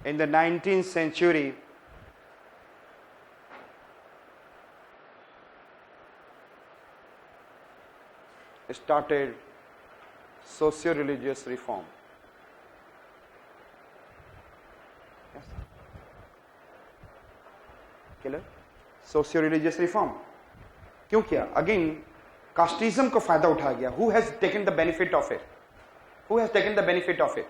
in the 19th century, started socio-religious reform. Yes. Clear? Socio-religious reform. क्यों किया? Again, casteism को फायदा उठा गया. Who has taken the benefit of it? Who has taken the benefit of it?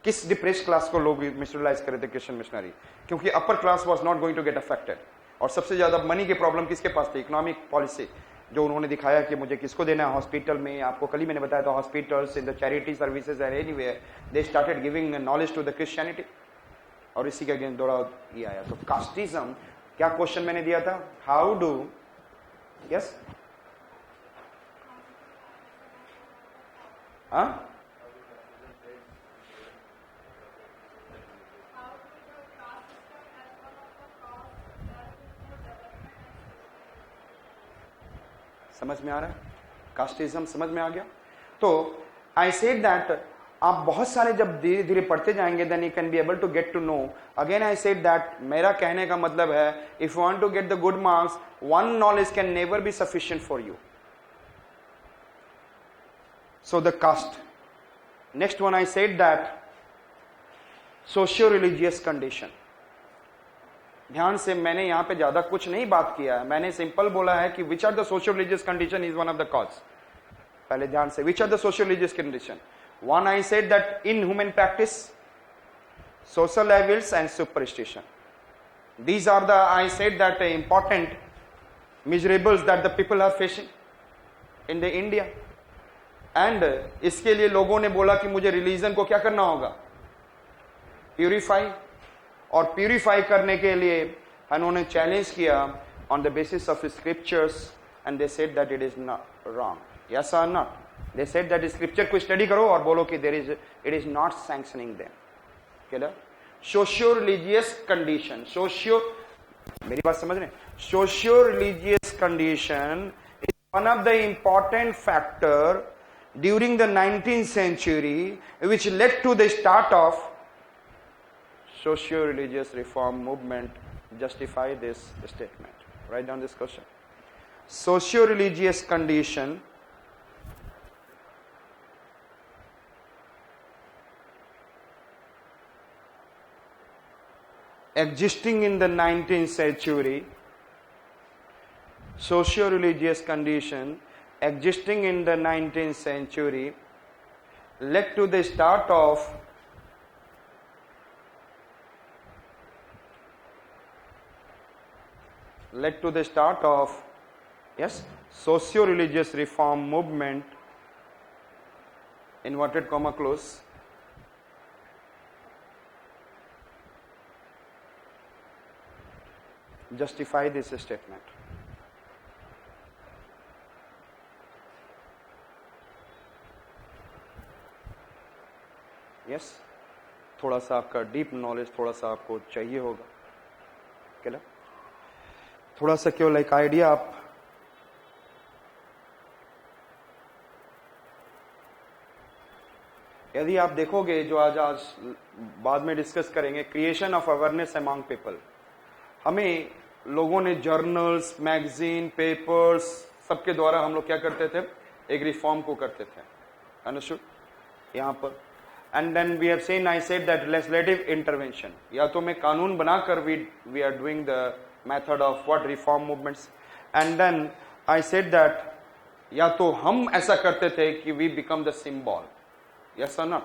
किस depressed class को लोग misutilize कर रहे थे क्रिश्चियन मिशनरी? क्योंकि upper class was not going to get affected. और सबसे ज्यादा मनी की प्रॉब्लम किसके पास थी? इकोनॉमिक पॉलिसी, जो उन्होंने दिखाया कि मुझे किसको देना है हॉस्पिटल में. आपको कल ही मैंने बताया था, hospitals, in the charity services and anywhere they started giving knowledge to the Christianity. और इसी के अगेंस्ट दौड़ा ये आया. तो कास्टिज्म, क्या क्वेश्चन मैंने दिया था? हाउ डू, यस, हाँ, समझ में आ रहा है? कास्टिज्म समझ में आ गया? तो आई सेड दैट आप बहुत सारे जब धीरे धीरे पढ़ते जाएंगे then you can be able to get to know. Again I said that मेरा कहने का मतलब है, if you want to get the good marks, one knowledge can never be sufficient for you. So the caste. Next one I said that socio religious condition. ध्यान से, मैंने यहां पे ज्यादा कुछ नहीं बात किया है. मैंने सिंपल बोला है कि which are the socio religious condition is one of the cause. पहले ध्यान से, which are the socio religious condition. One, I said that in human practice, social evils and superstition. These are the, I said that important miserables that the people are facing in the India. And इसके लिए लोगों ने बोला कि मुझे religion को क्या करना होगा? प्यूरिफाई. और प्यूरिफाई करने के लिए उन्होंने चैलेंज किया on the basis of scriptures and they said that it is not wrong. Yes और not? They said that scripture को स्टडी करो और बोलो कि there is, it is not sanctioning them. Clear? Socio religious condition. Socio, मेरी बात समझ रहे? Socio religious condition is one of the important factor during the 19th century which led to the start of socio-religious reform movement. Justify this statement. Write down this question. Socio-religious condition existing in the 19th century. Socio-religious condition existing in the 19th century led to the start of yes, socio-religious reform movement, inverted comma close, justify this statement. yes, थोड़ा सा आपका deep knowledge थोड़ा सा आपको चाहिए होगा. क्या थोड़ा सा केवल एक आइडिया आप यदि आप देखोगे, जो आज बाद में डिस्कस करेंगे, creation of awareness among people. हमें लोगों ने जर्नल्स, मैगजीन, पेपर्स सबके द्वारा हम लोग क्या करते थे? एक रिफॉर्म को करते थे. अंडरस्टूड? यहां पर and then we have seen, I said that legislative intervention. या तो मैं कानून बनाकर we are doing the method of what reform movements, and then I said that या तो हम ऐसा करते थे कि we become the symbol. Yes or not?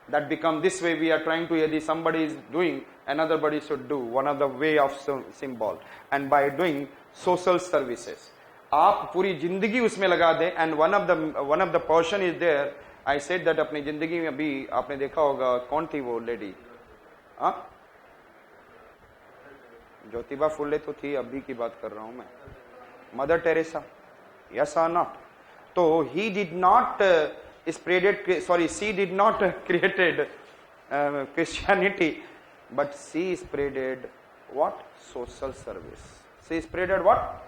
That become this way we are trying to, यदि somebody is doing, another body should do, one of the way of symbol, and by doing social services. आप पूरी जिंदगी उसमें लगा दें, and one of the portion is there. I said that अपनी जिंदगी में भी आपने देखा होगा, कौन थी वो लेडी? हाँ, ज्योतिबा फुले तो थी, अभी की बात कर रहा हूं मैं. Mother Teresa. यस और नॉट? तो he did not spreaded, sorry, she did not created Christianity, but she spreaded what? Social service. She spreaded what?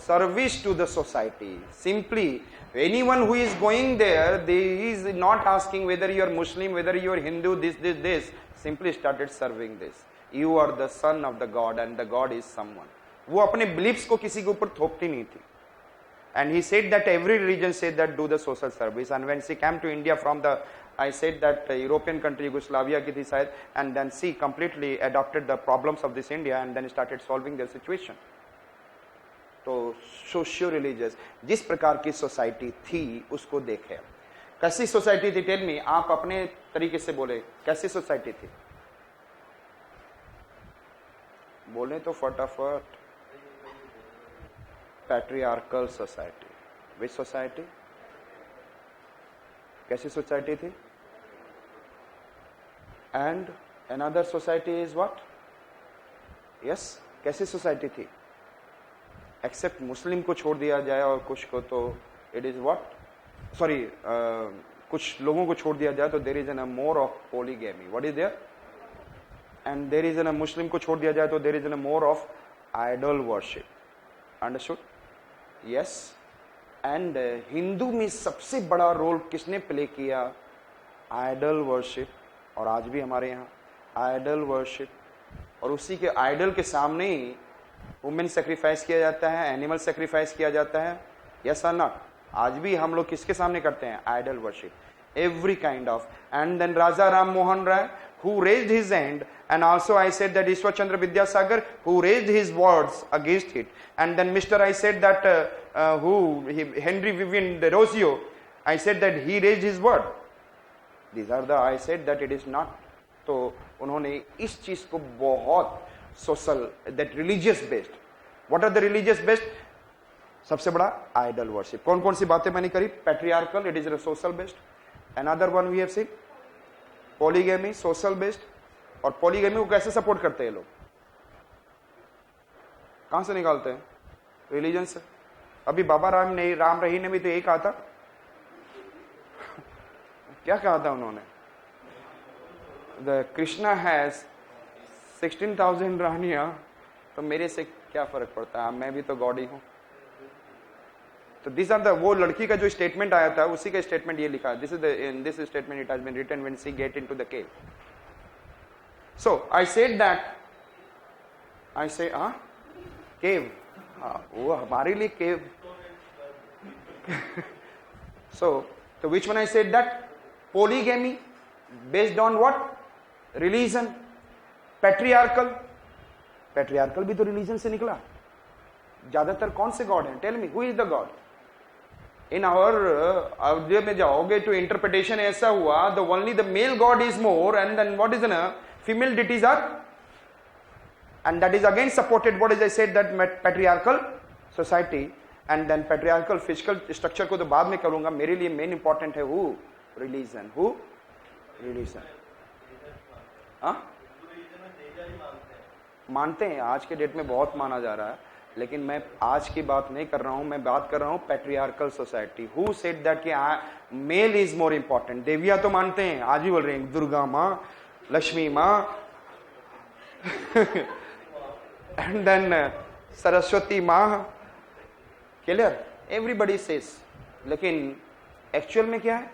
Service to the society. Simply Anyone who is going there, he is not asking whether you are Muslim, whether you are Hindu, this. Simply started serving this. You are the son of the God and the God is someone. वो अपने beliefs को किसी के ऊपर थोपती नहीं थी. And he said that every religion said that do the social service. And when she came to India from the, I said that European country, Yugoslavia की थी शायद, and then she completely adopted the problems of this India and then started solving their situation. तो socio religious जिस प्रकार की society थी उसको देखे. कैसी सोसाइटी थी? टेल मी, आप अपने तरीके से बोले, कैसी सोसाइटी थी? बोले तो फटाफट. Patriarchal society. Which society? कैसी सोसाइटी थी? And another society is what? Yes, कैसी सोसाइटी थी? एक्सेप्ट मुस्लिम को छोड़ दिया जाए और कुछ को तो इट इज व्हाट, सॉरी, कुछ लोगों को छोड़ दिया जाए तो there is an more of polygamy. What is there? And there is an Muslim को छोड़ दिया जाए तो there is an more of idol worship. Understood? Yes. And Hindu में सबसे बड़ा रोल किसने प्ले किया? Idol worship. और आज भी हमारे यहाँ आइडल वर्शिप, और उसी के आइडल के सामने ही वुमेन सेक्रीफाइस किया जाता है, एनिमल सेक्रीफाइस किया जाता है. यस और नॉट? आज भी हम लोग किसके सामने करते हैं? Idol worship. Every kind of. And then Raja Ram Mohan Roy who raised his hand, and also I said that Ishwar Chandra Vidyasagar who raised his words against it, and then Mr. I said that Henry Vivian de Rosio, I said that he raised his word. These are the, I said that it is not. तो उन्होंने इस चीज को बहुत social, that religious based. What are the religious based? सबसे बड़ा idol worship. कौन कौन सी बातें मैंने करी? Patriarchal, it is social based. Another one we have seen polygamy, social based. और पॉलीगेमी को कैसे सपोर्ट करते हैं लोग? कहां से निकालते हैं? रिलीजन से. अभी बाबा राम रही ने भी तो यही कहा था. क्या कहा था उन्होंने? द कृष्णा हैज 16,000 रानियां, तो मेरे से क्या फर्क पड़ता है, मैं भी तो गॉड ही हूं. तो दिस आर द, वो लड़की का जो स्टेटमेंट आया था उसी का स्टेटमेंट ये लिखा है. This is the, in this statement it has been written when she get into the cave. So I said that, I say cave, वो हमारे लिए cave. so which one I said that? Polygamy based on what? Religion. Patriarchal भी तो religion से निकला. ज्यादातर कौन से गॉड हैं? Tell me, who is the god? In our में जाओगे तो इंटरप्रिटेशन ऐसा हुआ, the only the male god is more, and then what is an female deities are, and that is again supported. What is I said that patriarchal society, and then patriarchal physical structure को तो बाद में करूंगा. मेरे लिए main important है who? Religion. Who? Religion. मानते हैं, आज के डेट में बहुत माना जा रहा है, लेकिन मैं आज की बात नहीं कर रहा हूं. मैं बात कर रहा हूं patriarchal society. Who said that कि मेल इज मोर इंपॉर्टेंट? देविया तो मानते हैं, आज भी बोल रहे हैं दुर्गा माँ, लक्ष्मी माँ, एंड देन सरस्वती माँ. क्लियर? Everybody says. लेकिन एक्चुअल में क्या है?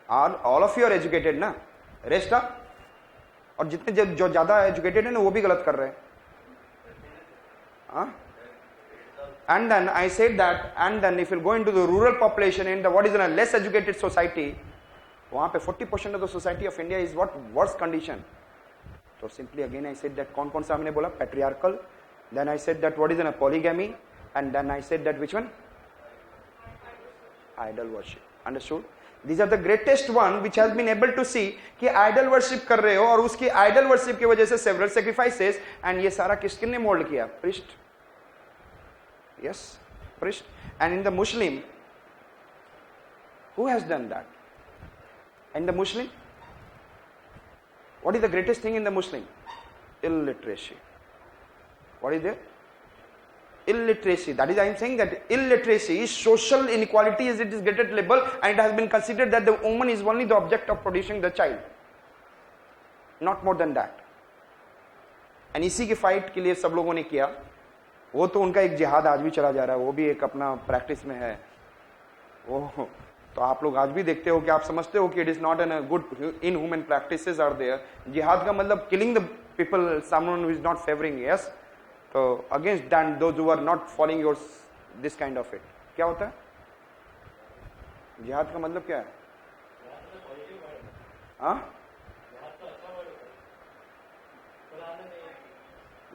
All of you are educated ना, रेस्ट ऑफ, और जितने जो ज्यादा एजुकेटेड है ना वो भी गलत कर रहे हैं. And then I said that, and then if you go into the rural population in the what is a less educated society, वहां पे 40% of the society of India is what? Worse condition. So simply again I said that कौन सा हमने बोला? Patriarchal. Then I said that what is a polygamy, and then I said that which one? Idol worship. Understood? These are the greatest one which has been able to see कि idol worship कर रहे हो और उसकी idol worship की वजह से several sacrifices, and ये सारा किसने मोल्ड किया? Priest. Yes, priest. And in the Muslim, who has done that? In the Muslim, what is the greatest thing in the Muslim? Illiteracy. What is there? Illiteracy. That is, I am saying that illiteracy is social inequality as it is greatest level, and it has been considered that the woman is only the object of producing the child, not more than that. And इसी की fight के लिए सब लोगों ने किया. वो तो उनका एक जिहाद आज भी चला जा रहा है, वो भी एक अपना प्रैक्टिस में है वो। तो आप लोग आज भी देखते हो कि आप समझते हो कि it is not an good in human practices are there. जिहाद का मतलब killing the people someone who is not favouring, yes, तो against that those who are not following your this kind of it. क्या होता है जिहाद का मतलब? क्या है? हाँ,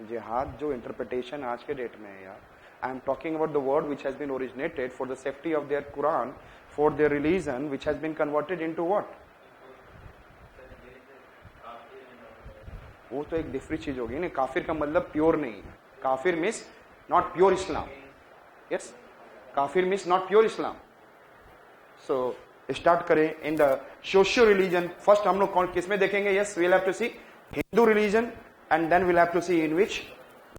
जिहाद जो इंटरप्रिटेशन आज के डेट में है यार, I am talking about the word which has been originated for the safety of their Quran, for their religion, which has been converted into what? वो तो एक डिफरेंट चीज होगी ना। काफिर का मतलब प्योर नहीं, काफिर means not pure Islam, yes, काफिर means not pure Islam. So start करें in the socio religion. First हम लोग कौन किस में देखेंगे? Yes, we will have to see Hindu religion and then we'll have to see in which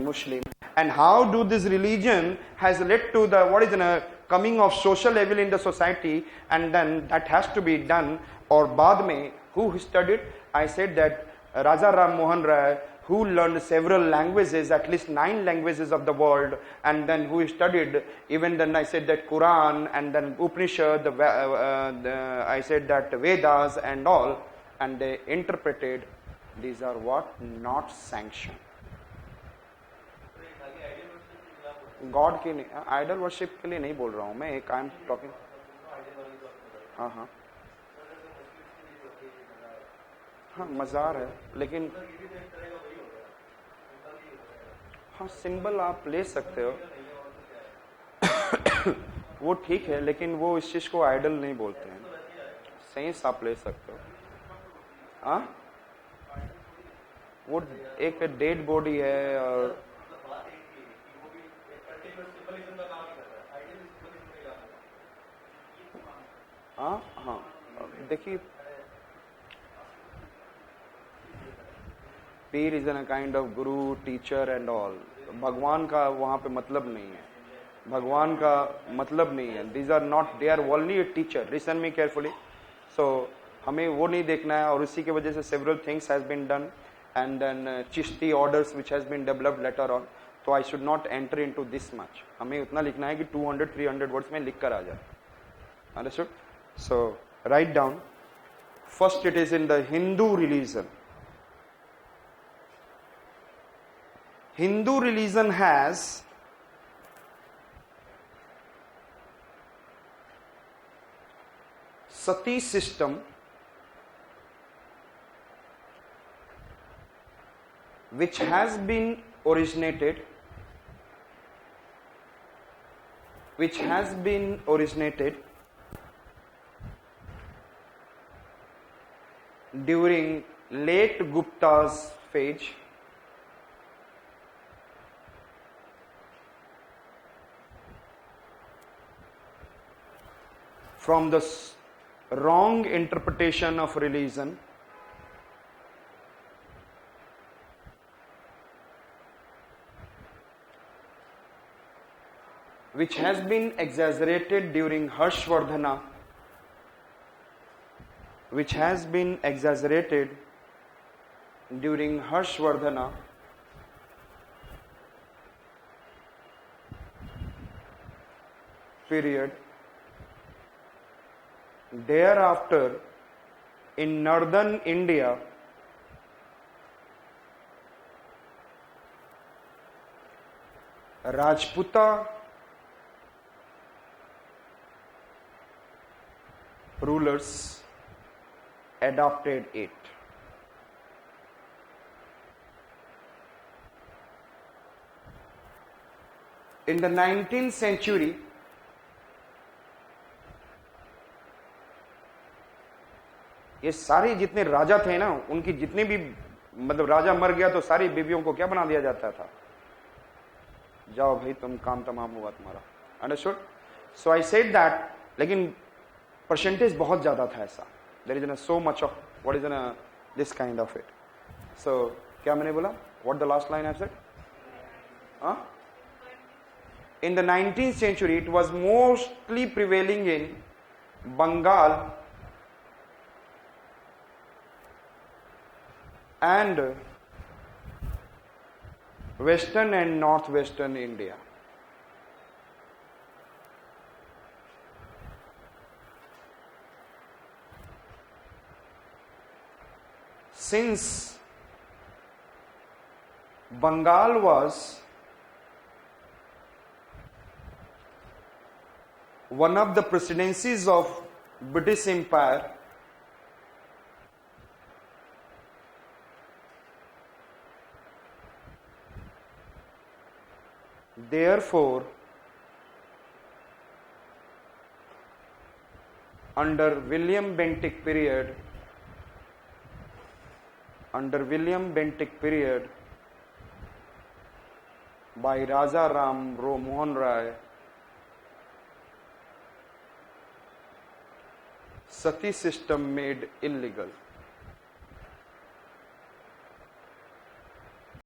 Muslim, and how do this religion has led to the what is the coming of social evil in the society, and then that has to be done. Or baad mein who studied? I said that Raja Ram Mohan Rai, who learned several languages, at least 9 languages of the world, and then who studied even then I said that Quran, and then Upanishad, I said that Vedas and all, and they interpreted. These are what? Not sanctioned. God की नहीं, idol worship के लिए नहीं बोल रहा हूं मैं, एक आई एम टॉकिंग। हाँ हाँ हाँ, मजार है लेकिन हाँ सिंबल आप ले सकते हो वो ठीक है, लेकिन वो इस चीज को आइडल नहीं बोलते हैं। सेंस आप ले सकते हो। हाँ, वो एक डेड बॉडी है और हाँ हाँ, देखिए पीर is an kind of Guru, teacher and all. भगवान का वहां पे मतलब नहीं है, भगवान का मतलब नहीं है। These are not, they are only a teacher. Listen me carefully. So हमें वो नहीं देखना है, और इसी की वजह से several things has been done, and then Chishti orders which has been developed later on. So I should not enter into this much. हमें उतना लिखना है कि 200-300 words में लिख कर आ जाए। Understood? So write down. First it is in the Hindu religion. Hindu religion has sati system, which has been originated during late Gupta's phase, from the wrong interpretation of religion, which has been exaggerated during Harshvardhana, period. Thereafter, in northern India, Rajputa rulers adopted it. In the 19th century, ये सारे जितने राजा थे ना, उनकी जितनी भी मतलब राजा मर गया तो सारी बीवियों को क्या बना दिया जाता था? जाओ भाई तुम काम तमाम हुआ तुम्हारा। Understood? So I said that, लेकिन परसेंटेज बहुत ज्यादा था ऐसा। There is so much of what is this kind of it. So क्या मैंने बोला? What the last line I said? In the 19th century, it was mostly prevailing in Bengal and western and northwestern India. Since Bengal was one of the presidencies of British Empire, therefore, under William Bentinck period, by Raja Ram Mohan Rai, Sati system made illegal.